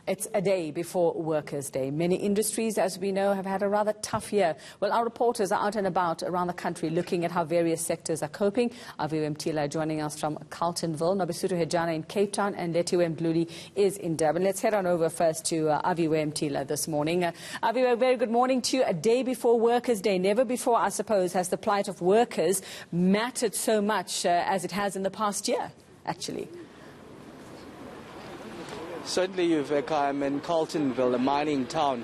It's a day before Workers' Day. Many industries, as we know, have had a rather tough year. Well, our reporters are out and about around the country looking at how various sectors are coping. Aviwe Mtila joining us from Carltonville, Nobisutu Hejana in Cape Town, and Letiwe Mdluli is in Durban. Let's head on over first to Aviwe Mtila this morning. Aviwe, very good morning to you. A day before Workers' Day. Never before, I suppose, has the plight of workers mattered so much as it has in the past year, actually. Certainly, I'm in Carltonville, a mining town,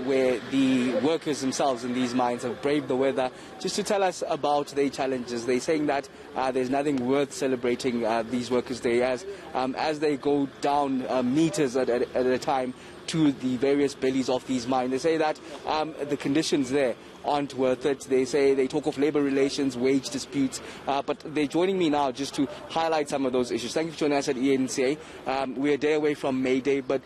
where the workers themselves in these mines have braved the weather just to tell us about their challenges. They're saying that there's nothing worth celebrating these Workers' Day as they go down meters at a time to the various bellies of these mines. They say that the conditions there aren't worth it. They talk of labor relations, wage disputes, but they're joining me now just to highlight some of those issues. Thank you for joining us at ENCA. We're a day away from May Day, but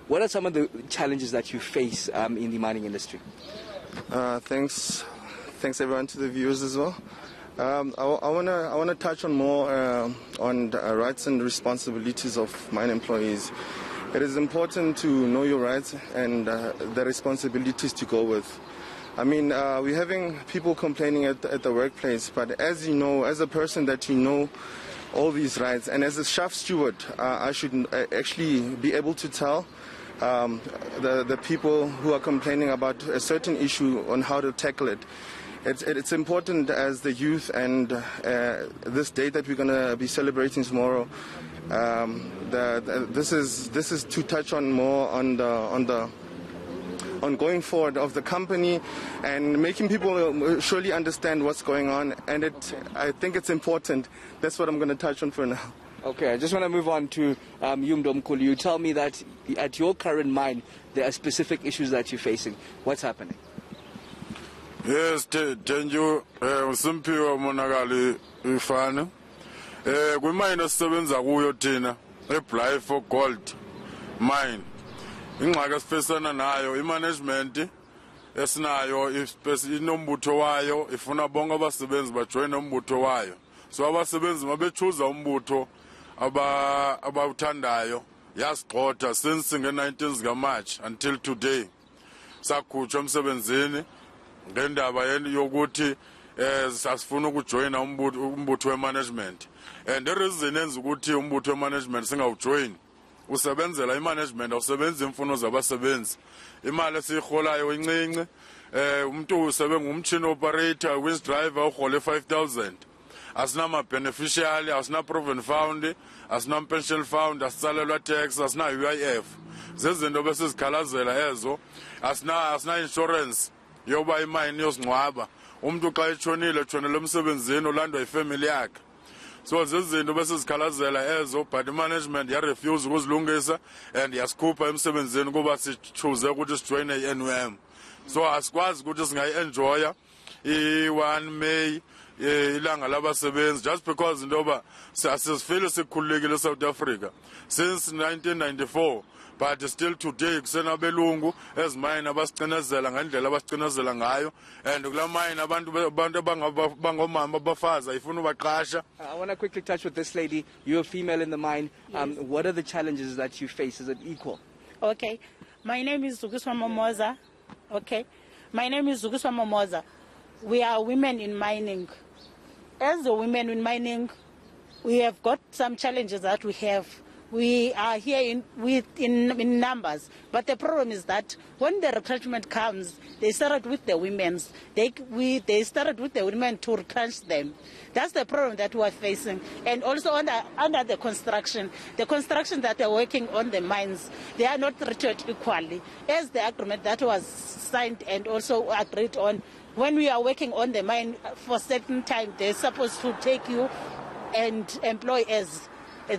what are some of the challenges that you face in the mining industry? Thanks everyone, to the viewers as well. I want to touch on more on the rights and responsibilities of mine employees. It is important to know your rights and the responsibilities to go with. I mean, we're having people complaining at the workplace, but as you know, as a person that you know all these rights, and as a shaft steward, I should actually be able to tell the people who are complaining about a certain issue on how to tackle it. It's important as the youth and this day that we're going to be celebrating tomorrow. This is to touch on more on going forward of the company and making people surely understand what's going on, and I think it's important. That's what I'm going to touch on for now. Okay, I just want to move on to you, Mdomkulu. You tell me that at your current mine there are specific issues that you're facing. What's happening? Yes, thank you. Simpiwa monakali ifana. Kwimine sisebenza kuyo thina eBly for Gold mine. Ingxaki esifesana nayo imanagement esinayo inombutho wayo ifuna bonke abasebenzi bajoine umbutho wayo. So abasebenzi mabechuza umbutho abawuthandayo yasigxotha since nge-19th kaMarch until today. Sakhutshwa emsebenzini ngendaba yokuthi sasifuna ukujoina umbutho wemanagement. And the reason enza ukuthi umbutho wemanagement singawujoin usebenzela imanagement awusebenzi imfuno zabasebenzi. Imali esiyiholayo incinci, umuntu usebenza ngumtshini operator, winch driver uhole 5,000. Asina beneficiary, asina proven fund, asina pension fund, asitsalelwa tax, asina UIF. Zezinto bese zikhalazela ezo, asina insurance yoba imine yosingcwaba. Umuntu xa etshonile emsebenzini ulandwa ifamily yakhe. So zezinto bese zikhalazela ezo, but management ya refuse ukuzilungisa and yasikhupha emsebenzini kuba sichoose ukuthi sijoin iNUM. So asikwazi ukuthi singayi-enjoya i-1 May ilanga labasebenzi just because ndoba sasifile sikhululekile South Africa since 1994. But still today kusenabelungu ezimine abasicinezela ngendlela abasicinezela ngayo, and kula mine abantu bangomama abafazi ayifuna ubaqasha. I want to quickly touch with this lady. You're a female in the mine. Yes. What are the challenges that you face? Is it equal? Okay. My name is Zuguswa Momoza. Okay. My name is Zuguswa Momoza. We are women in mining. As the women in mining, we have got some challenges that we have. We are here in numbers, but the problem is that when the retrenchment comes, they started with the women. They started with the women to retrench them. That's the problem that we are facing. And also under the construction that are working on the mines, they are not treated equally. As the agreement that was signed and also agreed on, when we are working on the mine for a certain time, they're supposed to take you and employ as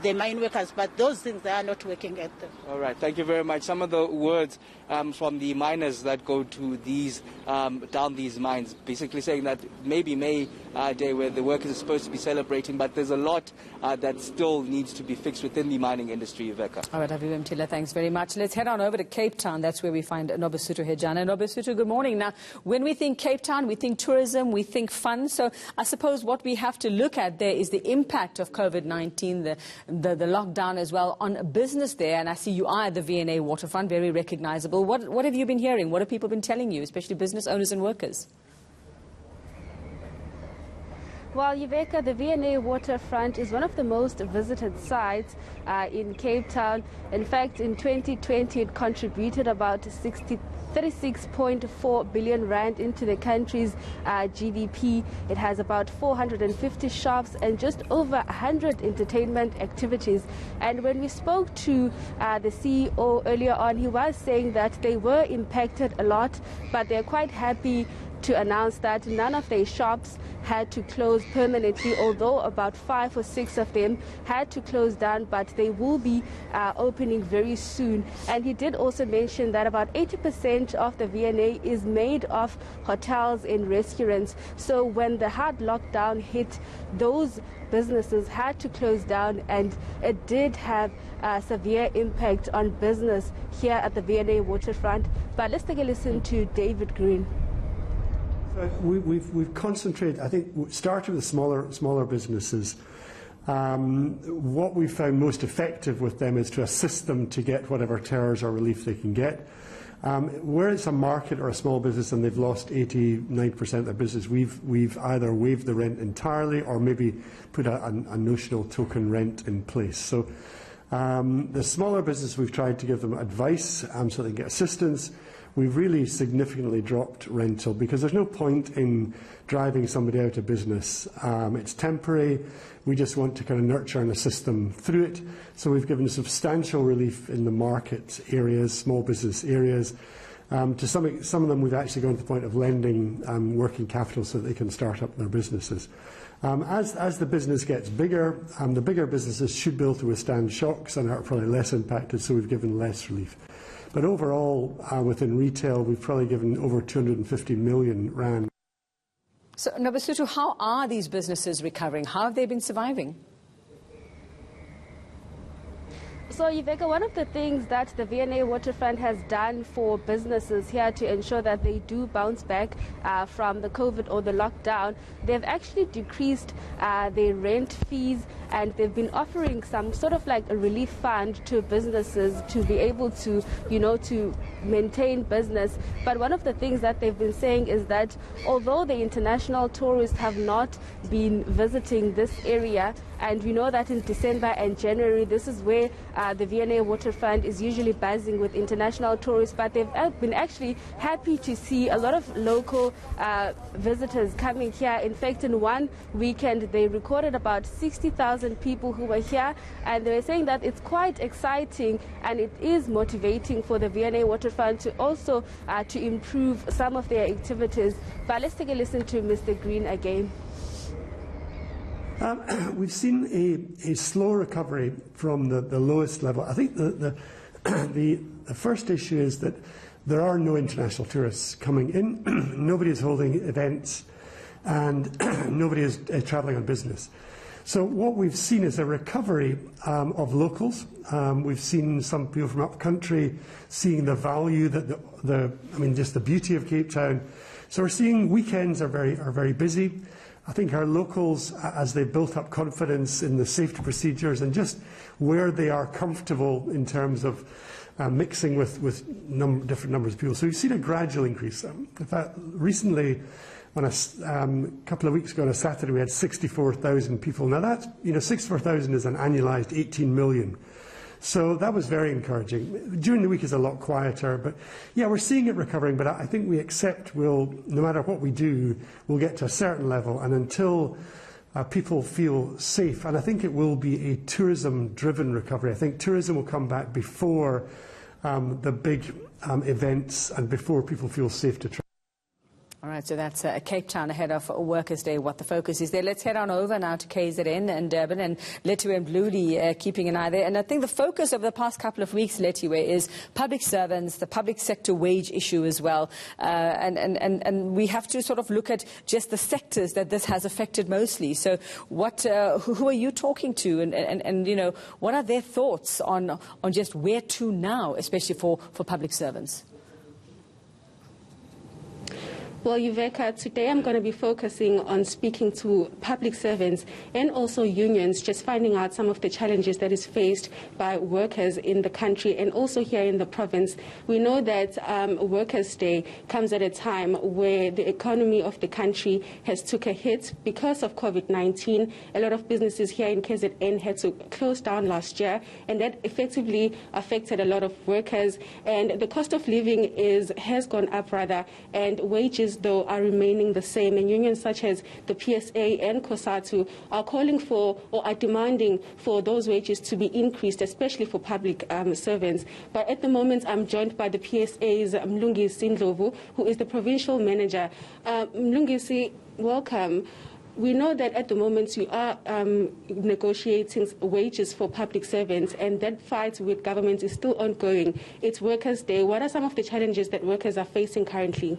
the mine workers, but those things, they are not working at them. All right, thank you very much. Some of the words from the miners that go to these down these mines, basically saying that maybe May Day, where the workers are supposed to be celebrating, but there's a lot that still needs to be fixed within the mining industry, Veka. All right, Aviva Mtila, thanks very much. Let's head on over to Cape Town. That's where we find Nobesuthu Hejana. Nobesuthu, good morning. Now, when we think Cape Town, we think tourism, we think fun. So I suppose what we have to look at there is the impact of COVID-19, the lockdown as well on business there. And I see you are at the V&A Waterfront, very recognizable. What have you been hearing? What have people been telling you, especially business owners and workers? Well, Yuveka, the V&A Waterfront is one of the most visited sites in Cape Town. In fact, in 2020, it contributed about 36.4 billion rand into the country's GDP. It has about 450 shops and just over 100 entertainment activities. And when we spoke to the CEO earlier on, he was saying that they were impacted a lot, but they're quite happy to announce that none of their shops had to close permanently, although about 5 or 6 of them had to close down, but they will be opening very soon. And he did also mention that about 80% of the V&A is made of hotels and restaurants. So when the hard lockdown hit, those businesses had to close down, and it did have a severe impact on business here at the V&A Waterfront. But let's take a listen to David Green. We've concentrated, I think, started with smaller businesses. What we've found most effective with them is to assist them to get whatever terrors or relief they can get. Where it's a market or a small business and they've lost 89% of their business, we've either waived the rent entirely or maybe put a notional token rent in place. So the smaller business, we've tried to give them advice so they can get assistance. We've really significantly dropped rental because there's no point in driving somebody out of business. It's temporary. We just want to kind of nurture and assist them through it. So we've given substantial relief in the market areas, small business areas. To some of them, we've actually gone to the point of lending working capital so that they can start up their businesses. As the business gets bigger, the bigger businesses should be able to withstand shocks and are probably less impacted, so we've given less relief. But overall, within retail, we've probably given over 250 million rand. So, Nobesuthu, how are these businesses recovering? How have they been surviving? So, Yuveka, one of the things that the V&A Waterfront has done for businesses here to ensure that they do bounce back from the COVID or the lockdown, they've actually decreased their rent fees, and they've been offering some sort of like a relief fund to businesses to be able to, to maintain business. But one of the things that they've been saying is that although the international tourists have not been visiting this area, and we know that in December and January, this is where the V&A Waterfront is usually buzzing with international tourists, but they've been actually happy to see a lot of local visitors coming here. In fact, in one weekend, they recorded about 60,000 people who were here, and they were saying that it's quite exciting and it is motivating for the V&A Waterfront to also to improve some of their activities. But let's take a listen to Mr. Green again. We've seen a slow recovery from the lowest level. I think the first issue is that there are no international tourists coming in. Nobody is holding events, and nobody is travelling on business. So what we've seen is a recovery of locals. We've seen some people from up country seeing the value that just the beauty of Cape Town. So we're seeing weekends are very busy. I think our locals, as they built up confidence in the safety procedures and just where they are comfortable in terms of mixing with different numbers of people. So we've seen a gradual increase. In fact, recently, on a couple of weeks ago on a Saturday, we had 64,000 people. Now that 64,000 is an annualized 18 million. So that was very encouraging. During the week is a lot quieter, but yeah, we're seeing it recovering, but I think we accept no matter what we do, we'll get to a certain level, and until people feel safe, and I think it will be a tourism-driven recovery. I think tourism will come back before the big events and before people feel safe to travel. All right, so that's Cape Town ahead of Workers' Day, what the focus is there. Let's head on over now to KZN and Durban, and Letiwe Mdluli keeping an eye there. And I think the focus of the past couple of weeks, Letiwe, is public servants, the public sector wage issue as well. And we have to sort of look at just the sectors that this has affected mostly. So who are you talking to, and you know, what are their thoughts on just where to now, especially for public servants? Well, Yuveka, today I'm going to be focusing on speaking to public servants and also unions, just finding out some of the challenges that is faced by workers in the country and also here in the province. We know that Workers' Day comes at a time where the economy of the country has took a hit because of COVID-19. A lot of businesses here in KZN had to close down last year, and that effectively affected a lot of workers. And the cost of living has gone up rather, and wages though are remaining the same, and unions such as the PSA and COSATU are calling for or are demanding for those wages to be increased, especially for public servants. But at the moment I'm joined by the PSA's Mlungisi Ndlovu, who is the provincial manager. Mlungisi, welcome. We know that at the moment you are negotiating wages for public servants, and that fight with government is still ongoing. It's Workers' Day. What are some of the challenges that workers are facing currently?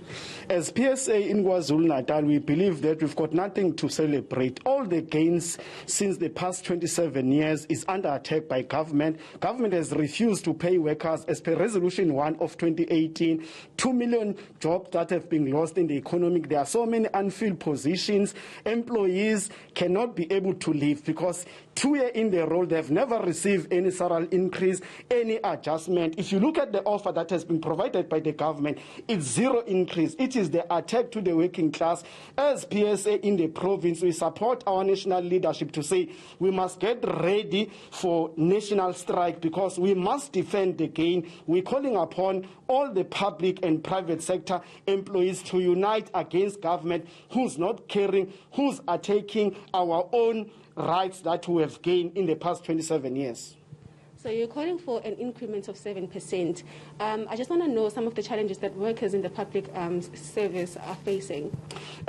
As PSA in KwaZulu-Natal, we believe that we've got nothing to celebrate. All the gains since the past 27 years is under attack by government. Government has refused to pay workers as per Resolution 1 of 2018. 2 million jobs that have been lost in the economy. There are so many unfilled positions. Employees cannot be able to leave because 2 years in their role, they've never received any salary increase, any adjustment. If you look at the offer that has been provided by the government, it's zero increase. It is the attack to the working class. As PSA in the province, we support our national leadership to say we must get ready for national strike because we must defend the gain. We're calling upon all the public and private sector employees to unite against government who's not caring, who's attacking our own rights that we have gained in the past 27 years. So you're calling for an increment of 7%. I just want to know some of the challenges that workers in the public service are facing.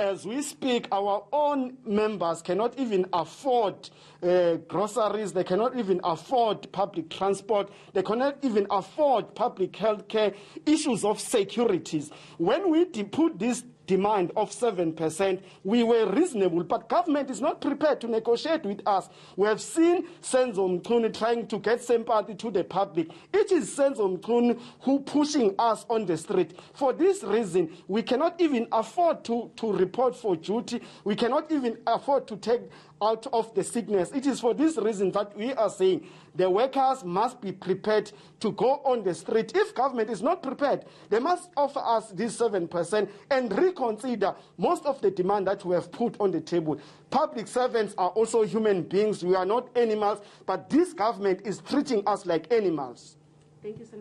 As we speak, our own members cannot even afford groceries, they cannot even afford public transport, they cannot even afford public health care, issues of securities. When we put this demand of 7%, we were reasonable, but government is not prepared to negotiate with us. We have seen Senzo Mchunu trying to get sympathy to the public. It is Senzo Mchunu who pushing us on the street. For this reason, we cannot even afford to report for duty. We cannot even afford to take out of the sickness. It is for this reason that we are saying the workers must be prepared to go on the street. If government is not prepared, they must offer us this 7% and reconsider most of the demand that we have put on the table. Public servants are also human beings. We are not animals, but this government is treating us like animals. Thank you so much.